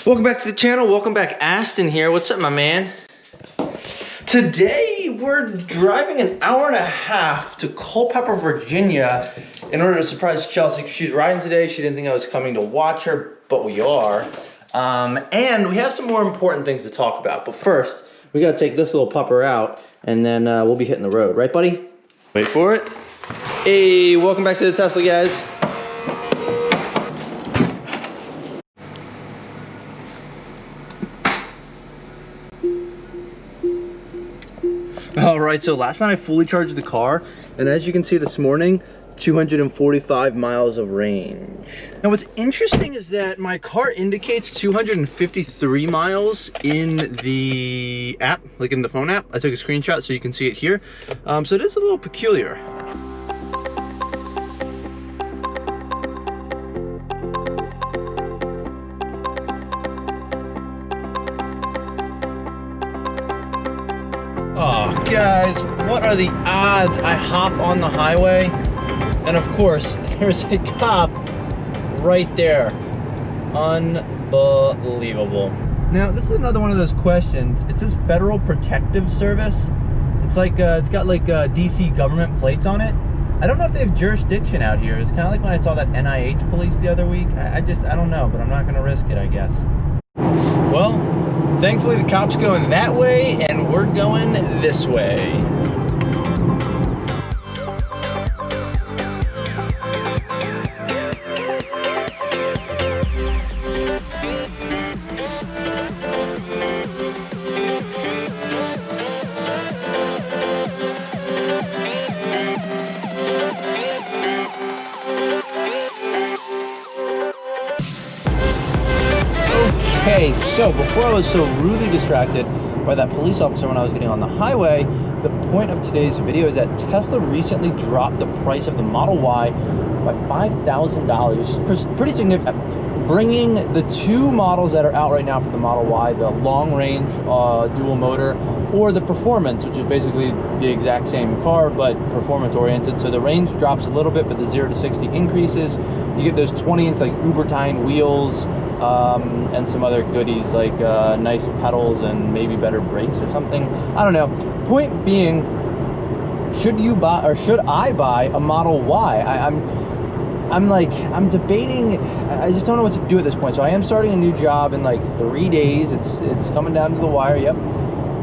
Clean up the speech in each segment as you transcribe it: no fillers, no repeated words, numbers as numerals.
Welcome back to the channel. Welcome back, Aston here. What's up, my man? Today we're driving an hour and a half to Culpeper, Virginia in order to surprise Chelsea. She's riding today. She didn't think I was coming to watch her, but we are. And we have some more important things to talk about. But first, we gotta take this little pupper out and then we'll be hitting the road. Right, buddy? Wait for it. Hey, welcome back to the Tesla, guys. Alright, so last night I fully charged the car, and as you can see this morning, 245 miles of range. Now what's interesting is that my car indicates 253 miles in the app, like in the phone app. I took a screenshot so you can see it here. So it is a little peculiar. Oh, guys, what are the odds I hop on the highway? And of course, there's a cop right there. Unbelievable. Now, this is another one of those questions. It says Federal Protective Service. It's like, it's got like DC government plates on it. I don't know if they have jurisdiction out here. It's kind of like when I saw that NIH police the other week. I don't know, but I'm not gonna risk it, I guess. Well, thankfully the cop's going that way and we're going this way. Okay, so before I was so rudely distracted by that police officer when I was getting on the highway, the point of today's video is that Tesla recently dropped the price of the Model Y by $5,000, which is pretty significant, bringing the two models that are out right now for the Model Y, the long range dual motor, or the performance, which is basically the exact same car but performance oriented. So the range drops a little bit, but the 0 to 60 increases. You get those 20-inch like Ubertine wheels, and some other goodies like nice pedals and maybe better brakes or something. I don't know. Point being, should you buy or should I buy a Model Y? I'm debating. I just don't know what to do at this point. So I am starting a new job in like 3 days. It's coming down to the wire. Yep.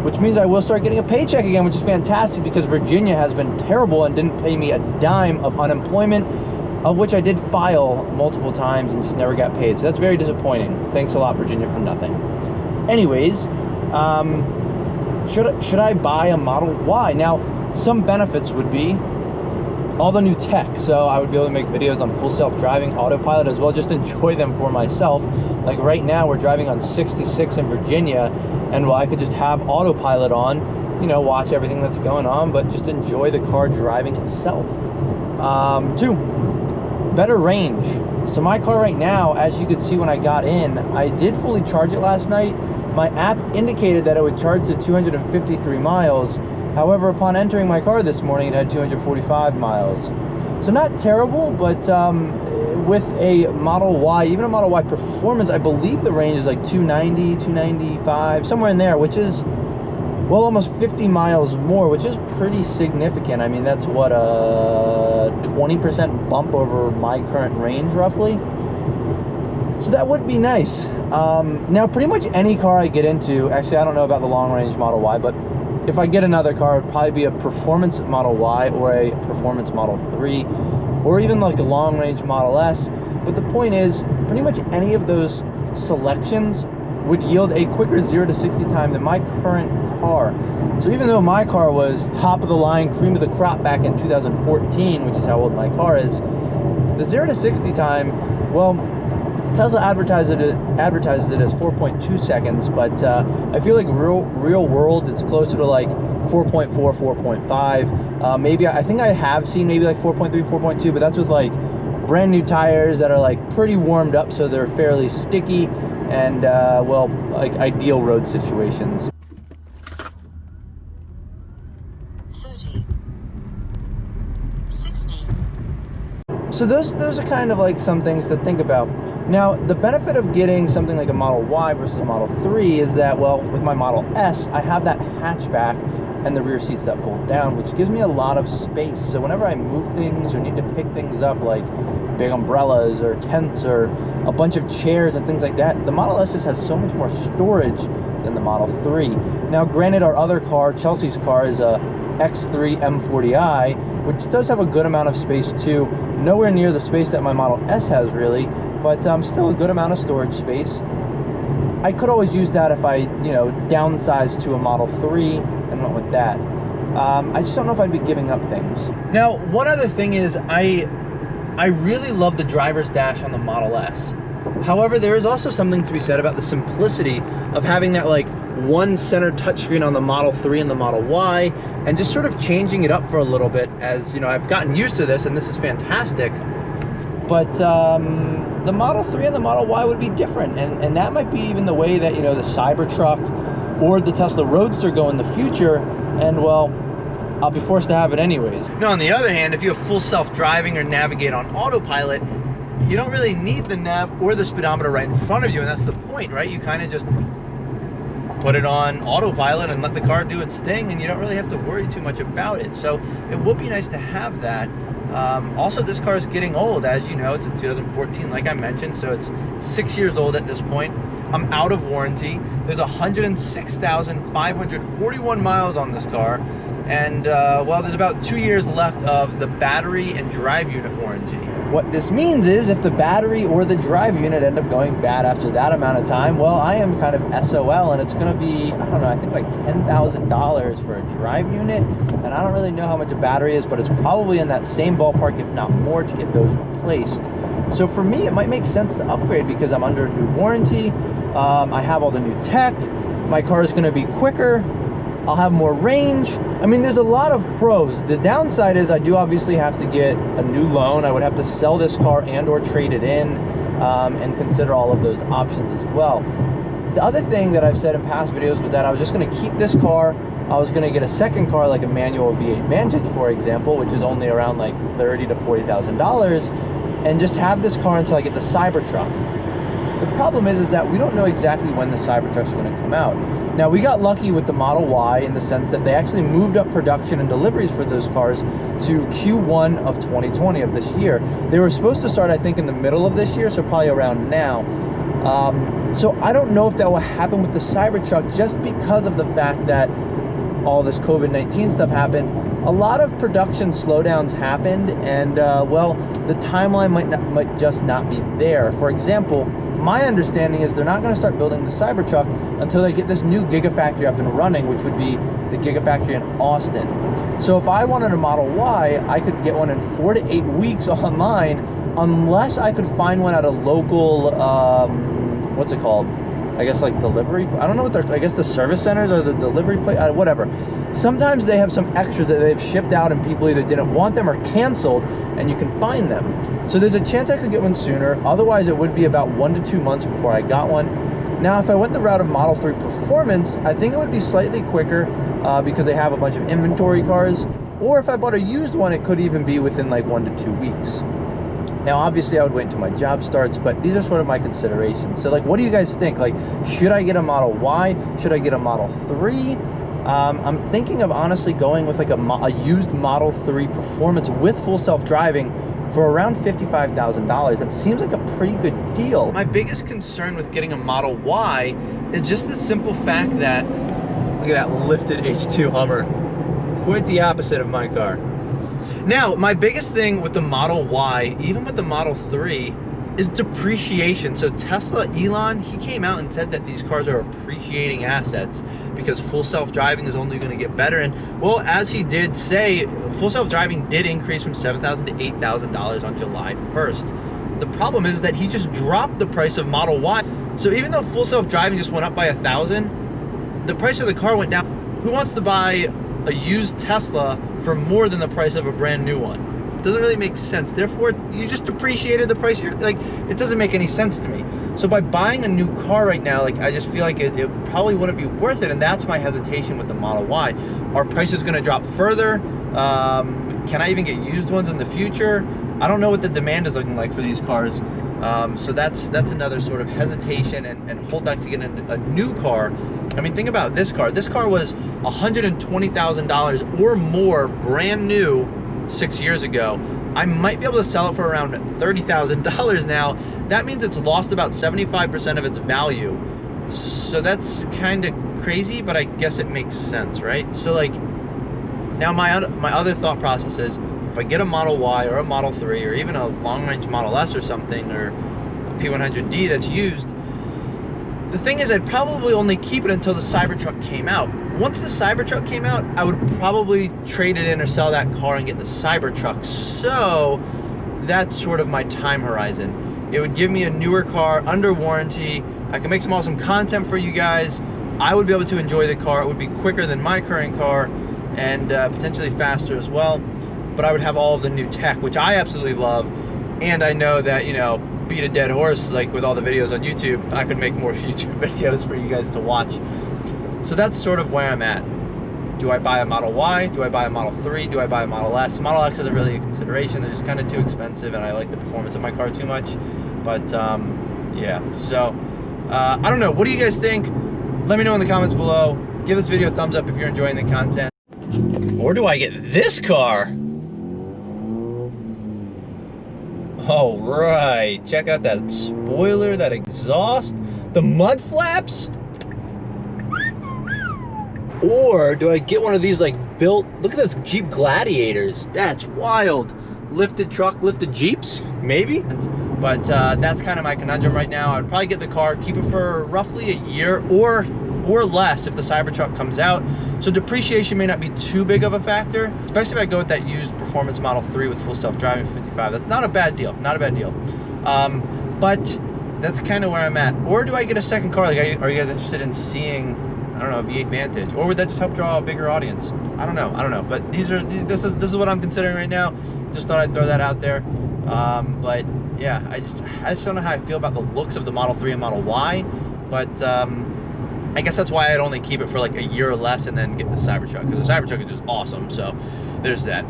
Which means I will start getting a paycheck again, which is fantastic because Virginia has been terrible and didn't pay me a dime of unemployment, of which I did file multiple times and just never got paid. So that's very disappointing. Thanks a lot, Virginia, for nothing. Anyways, should I buy a Model Y? Now, some benefits would be all the new tech. So I would be able to make videos on full self-driving, autopilot as well, just enjoy them for myself. Like right now, we're driving on 66 in Virginia, and well, I could just have autopilot on, you know, watch everything that's going on, but just enjoy the car driving itself. Two, better range. So my car right now, as you could see when I got in, I did fully charge it last night. My app indicated that it would charge to 253 miles. However, upon entering my car this morning, it had 245 miles. So not terrible, but with a Model Y, even a Model Y Performance, I believe the range is like 290, 295, somewhere in there, which is, well, almost 50 miles more, which is pretty significant. I mean, that's what, a 20% bump over my current range, roughly. So that would be nice. Now, pretty much any car I get into, actually, I don't know about the long-range Model Y, but if I get another car, it'd probably be a Performance Model Y or a Performance Model 3, or even like a long-range Model S. But the point is, pretty much any of those selections would yield a quicker 0 to 60 time than my current car. So even though my car was top of the line, cream of the crop back in 2014, which is how old my car is, the 0 to 60 time, well, Tesla advertises it as 4.2 seconds, but I feel like real world, it's closer to like 4.4, 4.5. Maybe, I think I have seen maybe like 4.3, 4.2, but that's with like brand new tires that are like pretty warmed up, so they're fairly sticky and, well, like ideal road situations. 30, 60. So those are kind of like some things to think about. Now, the benefit of getting something like a Model Y versus a Model 3 is that, well, with my Model S, I have that hatchback and the rear seats that fold down, which gives me a lot of space. So whenever I move things or need to pick things up, like big umbrellas or tents or a bunch of chairs and things like that, the Model S just has so much more storage than the Model 3. Now, granted, our other car, Chelsea's car, is a X3 M40i, which does have a good amount of space too. Nowhere near the space that my Model S has, really, but still a good amount of storage space. I could always use that if I, downsized to a Model 3 and went with that. I just don't know if I'd be giving up things. Now, one other thing is I really love the driver's dash on the Model S. However, there is also something to be said about the simplicity of having that like one center touchscreen on the Model 3 and the Model Y, and just sort of changing it up for a little bit. As I've gotten used to this, and this is fantastic. But the Model 3 and the Model Y would be different, and that might be even the way that the Cybertruck or the Tesla Roadster go in the future, and well, I'll be forced to have it anyways. Now, on the other hand, if you have full self-driving or navigate on autopilot, you don't really need the nav or the speedometer right in front of you, and that's the point, right? You kind of just put it on autopilot and let the car do its thing, and you don't really have to worry too much about it. So it would be nice to have that. Also, this car is getting old. As you know, it's a 2014, like I mentioned, so it's 6 years old at this point. I'm out of warranty. There's 106,541 miles on this car, and well, there's about 2 years left of the battery and drive unit warranty. What this means is if the battery or the drive unit end up going bad after that amount of time, well, I am kind of SOL, and it's going to be, I don't know, I think like $10,000 for a drive unit, and I don't really know how much a battery is, but it's probably in that same ballpark, if not more, to get those replaced. So for me, it might make sense to upgrade because I'm under a new warranty. I have all the new tech. My car is going to be quicker. I'll have more range. I mean, there's a lot of pros. The downside is I do obviously have to get a new loan. I would have to sell this car and or trade it in, and consider all of those options as well. The other thing that I've said in past videos was that I was just going to keep this car. I was going to get a second car, like a manual V8 Vantage, for example, which is only around like $30,000 to $40,000, and just have this car until I get the Cybertruck. The problem is that we don't know exactly when the Cybertruck's going to come out. Now, we got lucky with the Model Y in the sense that they actually moved up production and deliveries for those cars to Q1 of 2020 of this year. They were supposed to start, I think, in the middle of this year, so probably around now. So I don't know if that will happen with the Cybertruck, just because of the fact that all this COVID-19 stuff happened. A lot of production slowdowns happened, and well, the timeline might just not be there. For example, my understanding is they're not going to start building the Cybertruck until they get this new Gigafactory up and running, which would be the Gigafactory in Austin. So if I wanted a Model Y, I could get one in 4 to 8 weeks online, unless I could find one at a local, what's it called? I guess like delivery. I don't know what they're, I guess the service centers or the delivery place, whatever. Sometimes they have some extras that they've shipped out and people either didn't want them or canceled, and you can find them. So there's a chance I could get one sooner. Otherwise, it would be about 1 to 2 months before I got one. Now, if I went the route of Model 3 Performance, I think it would be slightly quicker because they have a bunch of inventory cars. Or if I bought a used one, it could even be within like 1 to 2 weeks. Now, obviously, I would wait until my job starts, but these are sort of my considerations. So, like, what do you guys think? Like, should I get a Model Y? Should I get a Model 3? I'm thinking of honestly going with like a used Model 3 Performance with full self-driving for around $55,000. That seems like a pretty good deal. My biggest concern with getting a Model Y is just the simple fact that, look at that lifted H2 Hummer. Quite the opposite of my car. Now, my biggest thing with the Model Y, even with the Model 3, is depreciation. So Tesla, Elon, he came out and said that these cars are appreciating assets because full self-driving is only going to get better. And well, as he did say, full self-driving did increase from $7,000 to $8,000 on July 1st. The problem is that he just dropped the price of Model Y. So even though full self-driving just went up by $1,000, the price of the car went down. Who wants to buy a used Tesla for more than the price of a brand new one? It doesn't really make sense. Therefore, you just depreciated the price. Like, it doesn't make any sense to me. So by buying a new car right now, like, I just feel like it probably wouldn't be worth it, and that's my hesitation with the Model Y. Are prices going to drop further? Can I even get used ones in the future? I don't know what the demand is looking like for these cars. So that's another sort of hesitation and holdback to get a new car. I mean, think about this car. This car was $120,000 or more brand new 6 years ago. I might be able to sell it for around $30,000 now. That means it's lost about 75% of its value. So that's kind of crazy, but I guess it makes sense, right? So like, now my other thought process is, if I get a Model Y or a Model 3 or even a long-range Model S or something, or a P100D that's used, the thing is, I'd probably only keep it until the Cybertruck came out. Once the Cybertruck came out, I would probably trade it in or sell that car and get the Cybertruck. So that's sort of my time horizon. It would give me a newer car under warranty. I can make some awesome content for you guys. I would be able to enjoy the car. It would be quicker than my current car and potentially faster as well. But I would have all of the new tech, which I absolutely love. And I know that, you know, beat a dead horse, like with all the videos on YouTube, I could make more YouTube videos for you guys to watch. So that's sort of where I'm at. Do I buy a Model Y? Do I buy a Model 3? Do I buy a Model S? Model X isn't really a consideration. They're just kind of too expensive, and I like the performance of my car too much. But yeah, so I don't know. What do you guys think? Let me know in the comments below. Give this video a thumbs up if you're enjoying the content. Or do I get this car? All right, check out that spoiler, that exhaust, the mud flaps. Or do I get one of these like built, look at those Jeep Gladiators, that's wild. Lifted truck, lifted Jeeps, maybe. But that's kind of my conundrum right now. I'd probably get the car, keep it for roughly a year or less if the Cybertruck comes out. So depreciation may not be too big of a factor, especially if I go with that used performance Model 3 with full self-driving for 55. That's not a bad deal, not a bad deal. But that's kind of where I'm at. Or do I get a second car? Like, are you guys interested in seeing, I don't know, a V8 Vantage? Or would that just help draw a bigger audience? I don't know. But this is what I'm considering right now. Just thought I'd throw that out there. But yeah, I just don't know how I feel about the looks of the Model 3 and Model Y. But I guess that's why I'd only keep it for like a year or less and then get the Cybertruck, because the Cybertruck is just awesome. So there's that.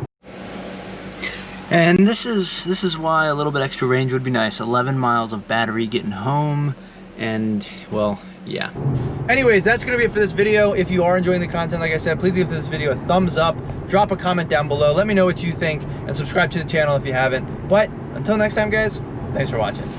And this is why a little bit extra range would be nice. 11 miles of battery getting home, and well, yeah. Anyways, that's gonna be it for this video. If you are enjoying the content, like I said, please give this video a thumbs up, drop a comment down below, let me know what you think, and subscribe to the channel if you haven't. But until next time, guys, thanks for watching.